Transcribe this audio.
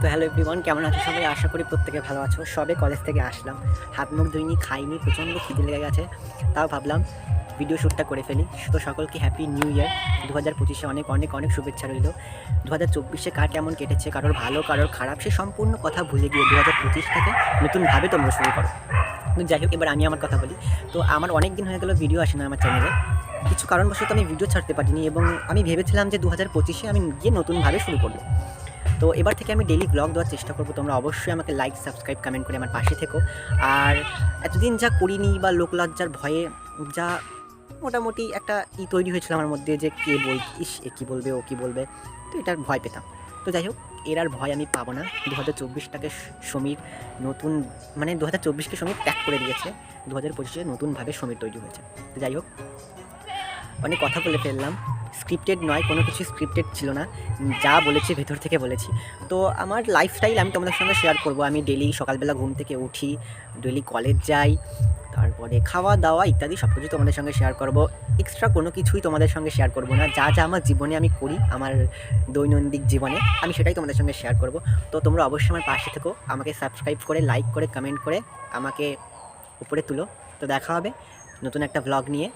তো hello everyone, কেমন আছো সবাই? আশা করি প্রত্যেকে ভালো আছো। সবে কলেজ থেকে আসলাম, হাত মুখ ধুইনি, খাইনি, প্রচণ্ড খিদে লেগে গেছে। তাও ভাবলাম ভিডিও শ্যুটটা করে ফেলি। তো সকলকে হ্যাপি নিউ ইয়ার 2025-এ অনেক অনেক অনেক শুভেচ্ছা রইল। 2024-এ কার কেমন কেটেছে, কারোর ভালো কারোর খারাপ, সে সম্পূর্ণ কথা ভুলে গিয়ে 2025টাকে নতুনভাবে তোমরা শুরু করো। কিন্তু যাই হোক, এবার আমি আমার কথা বলি। তো আমার অনেক দিন হয়ে গেল ভিডিও আসে না আমার চ্যানেলে। কিছু কারণবশত আমি ভিডিও ছাড়তে পারিনি এবং আমি ভেবেছিলাম যে 2025-এ আমি গিয়ে নতুনভাবে শুরু করবো। তো এবার থেকে আমি ডেইলি ব্লগ দেওয়ার চেষ্টা করব। তোমরা অবশ্যই আমাকে লাইক, সাবস্ক্রাইব, কমেন্ট করে আমার পাশে থেকো। আর এতদিন যা করিনি বা লোকলজ্জার ভয়ে যা মোটামুটি একটা তৈরি হয়েছিল আমার মধ্যে, যে কে ইস এ কী বলবে, ও কী বলবে, তো এটার ভয় পেতাম। তো যাই হোক, এর আর ভয় আমি পাবো না। 2024টাকে সমীর নতুন, মানে 2024কে সমীর ত্যাগ করে দিয়েছে। 2025-এ নতুনভাবে সমীর তৈরি হয়েছে। তো যাই হোক, অনেক কথা বলে ফেললাম। স্ক্রিপ্টেড নয়, কোনো কিছু স্ক্রিপ্টেড ছিল না, যা বলেছি ভেতর থেকে বলেছি। তো আমার লাইফস্টাইল আমি তোমাদের সঙ্গে শেয়ার করব। আমি ডেলি সকালবেলা ঘুম থেকে উঠি, ডেলি কলেজ যাই, তারপরে খাওয়া দাওয়া ইত্যাদি সব কিছু তোমাদের সঙ্গে শেয়ার করব। এক্সট্রা কোনো কিছুই তোমাদের সঙ্গে শেয়ার করব না। যা যা আমার জীবনে আমি করি, আমার দৈনন্দিন জীবনে, আমি সেটাই তোমাদের সঙ্গে শেয়ার করব। তো তোমরা অবশ্যই আমার পাশে থেকো, আমাকে সাবস্ক্রাইব করে, লাইক করে, কমেন্ট করে আমাকে উপরে তুলো। তো দেখা হবে নতুন একটা ভ্লগ নিয়ে।